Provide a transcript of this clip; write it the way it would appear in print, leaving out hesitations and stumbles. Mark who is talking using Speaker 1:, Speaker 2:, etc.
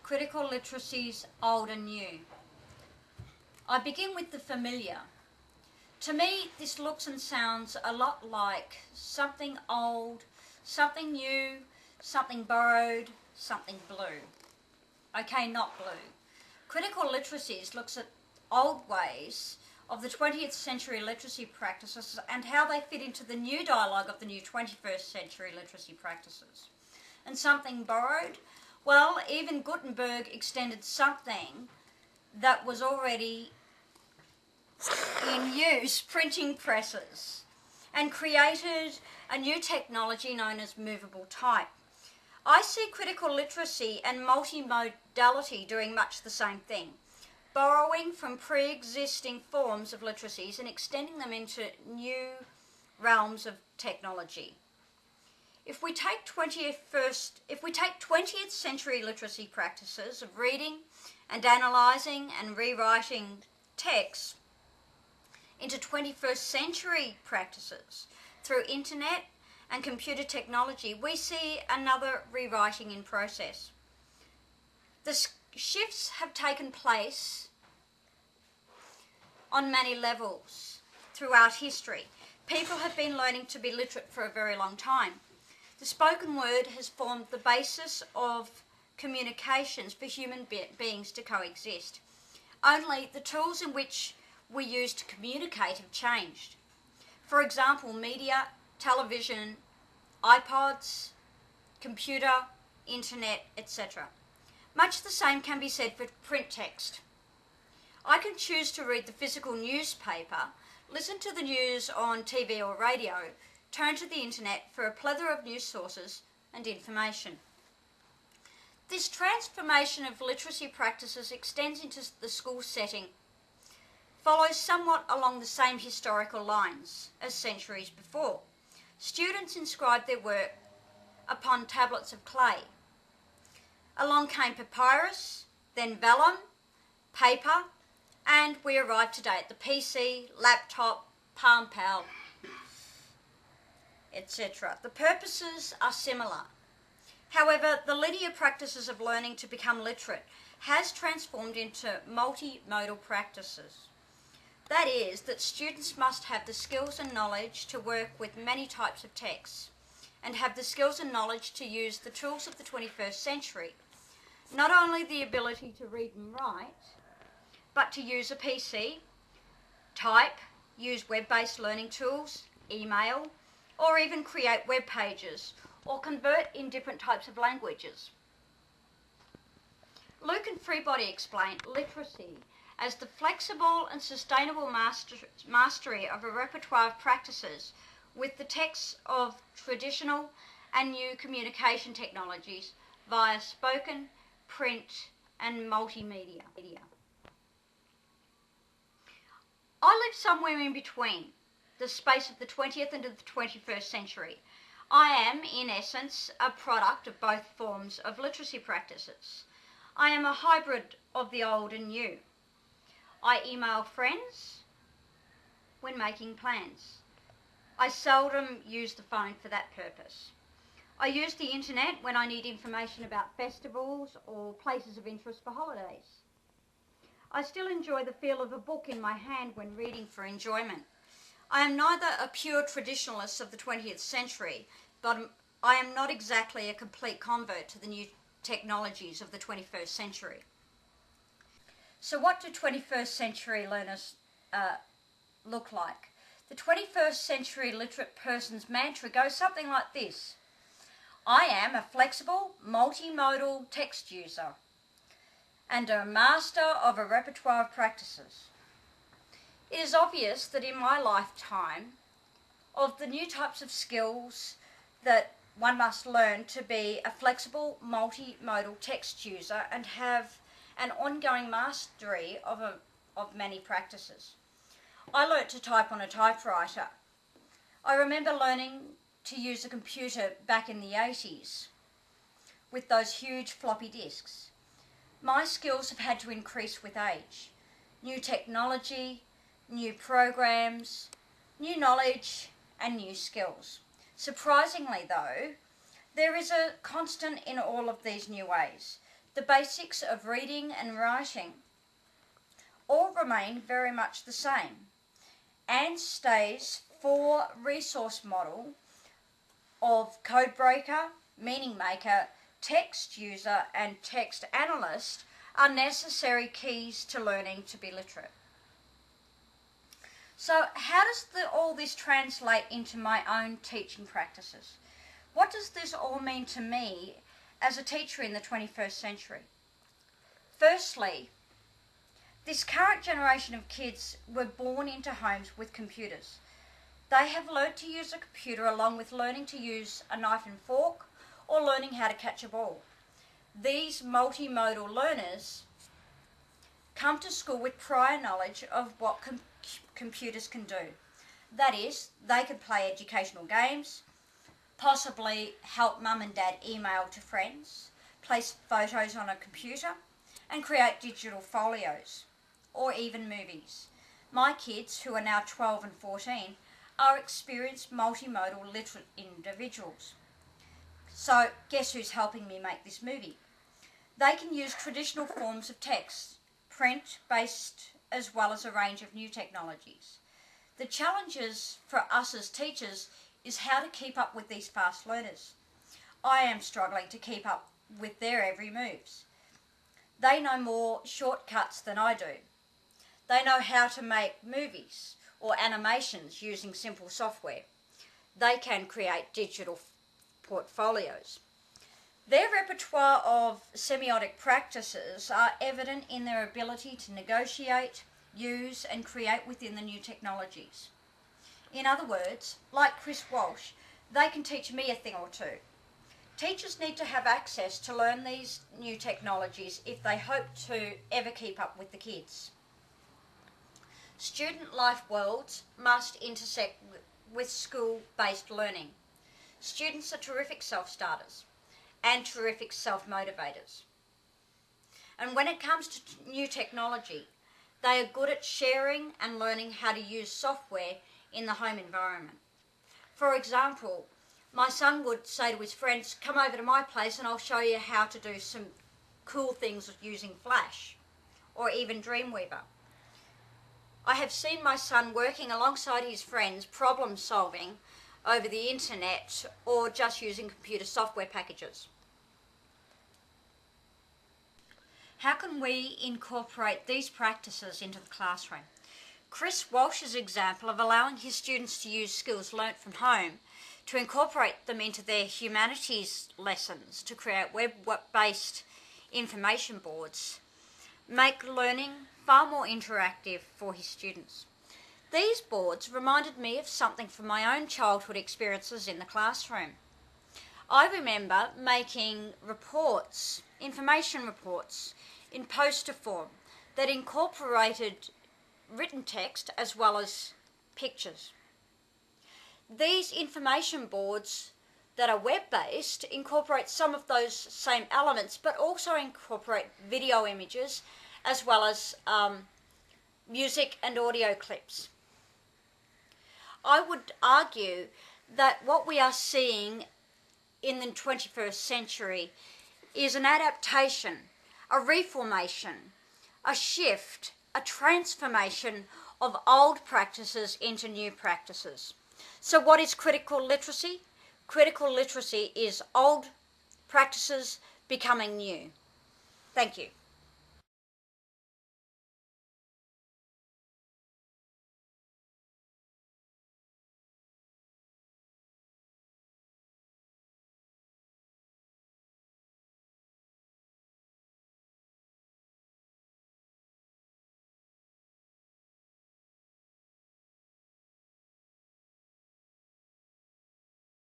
Speaker 1: critical literacies, old and new. I begin with the familiar. To me, this looks and sounds a lot like something old, something new, something borrowed, something blue. Okay, not blue. Critical literacies looks at old ways of the 20th century literacy practices and how they fit into the new dialogue of the new 21st century literacy practices. And something borrowed? Well, even Gutenberg extended something that was already in use, printing presses, and created a new technology known as movable type. I see critical literacy and multimodality doing much the same thing, borrowing from pre-existing forms of literacies and extending them into new realms of technology. If we take 20th century literacy practices of reading and analysing and rewriting texts into 21st century practices through internet and computer technology, we see another rewriting in process. The shifts have taken place on many levels throughout history. People have been learning to be literate for a very long time. The spoken word has formed the basis of communications for human beings to coexist. Only the tools in which we use to communicate have changed. For example, media, television, iPods, computer, internet, etc. Much the same can be said for print text. I can choose to read the physical newspaper, listen to the news on TV or radio, turn to the internet for a plethora of news sources and information. This transformation of literacy practices extends into the school setting, follows somewhat along the same historical lines as centuries before. Students inscribed their work upon tablets of clay. Along came papyrus, then vellum, paper, and we arrive today at the PC, laptop, Palm Pal, etc. The purposes are similar. However, the linear practices of learning to become literate has transformed into multimodal practices. That is, that students must have the skills and knowledge to work with many types of texts and have the skills and knowledge to use the tools of the 21st century. Not only the ability to read and write, but to use a PC, type, use web-based learning tools, email, or even create web pages or convert in different types of languages. Luke and Freebody explained literacy as the flexible and sustainable mastery of a repertoire of practices with the texts of traditional and new communication technologies via spoken, print and multimedia. I live somewhere in between the space of the 20th and the 21st century. I am, in essence, a product of both forms of literacy practices. I am a hybrid of the old and new. I email friends when making plans. I seldom use the phone for that purpose. I use the internet when I need information about festivals or places of interest for holidays. I still enjoy the feel of a book in my hand when reading for enjoyment. I am neither a pure traditionalist of the 20th century, but I am not exactly a complete convert to the new technologies of the 21st century. So what do 21st century learners look like? The 21st century literate person's mantra goes something like this: I am a flexible, multimodal text user and a master of a repertoire of practices. It is obvious that in my lifetime, of the new types of skills that one must learn to be a flexible, multimodal text user and have an ongoing mastery of many practices. I learnt to type on a typewriter. I remember learning to use a computer back in the 80s with those huge floppy disks. My skills have had to increase with age. New technology, new programs, new knowledge and new skills. Surprisingly though, there is a constant in all of these new ways. the basics of reading and writing all remain very much the same. Anne Stay's 4-resource model of codebreaker, meaning maker, text user and text analyst are necessary keys to learning to be literate. So how does all this translate into my own teaching practices? What does this all mean to me as a teacher in the 21st century? Firstly, this current generation of kids were born into homes with computers. They have learnt to use a computer along with learning to use a knife and fork or learning how to catch a ball. These multimodal learners come to school with prior knowledge of what computers can do. That is, they can play educational games, possibly help mum and dad email to friends, place photos on a computer, and create digital folios, or even movies. My kids, who are now 12 and 14, are experienced multimodal literate individuals. So guess who's helping me make this movie? They can use traditional forms of text, print-based as well as a range of new technologies. The challenges for us as teachers is how to keep up with these fast learners. I am struggling to keep up with their every moves. They know more shortcuts than I do. They know how to make movies or animations using simple software. They can create digital portfolios. Their repertoire of semiotic practices are evident in their ability to negotiate, use and create within the new technologies. In other words, like Chris Walsh, they can teach me a thing or two. Teachers need to have access to learn these new technologies if they hope to ever keep up with the kids. Student life worlds must intersect with school-based learning. Students are terrific self-starters and terrific self-motivators. And when it comes to new technology, they are good at sharing and learning how to use software in the home environment. For example, my son would say to his friends, come over to my place and I'll show you how to do some cool things using Flash or even Dreamweaver. I have seen my son working alongside his friends, problem solving over the internet or just using computer software packages. How can we incorporate these practices into the classroom? Chris Walsh's example of allowing his students to use skills learnt from home to incorporate them into their humanities lessons to create web-based information boards make learning far more interactive for his students. These boards reminded me of something from my own childhood experiences in the classroom. I remember making reports, information reports, in poster form that incorporated written text as well as pictures. These information boards that are web-based incorporate some of those same elements but also incorporate video images as well as music and audio clips. I would argue that what we are seeing in the 21st century is an adaptation, a reformation, a shift, a transformation of old practices into new practices. So what is critical literacy? Critical literacy is old practices becoming new. Thank you.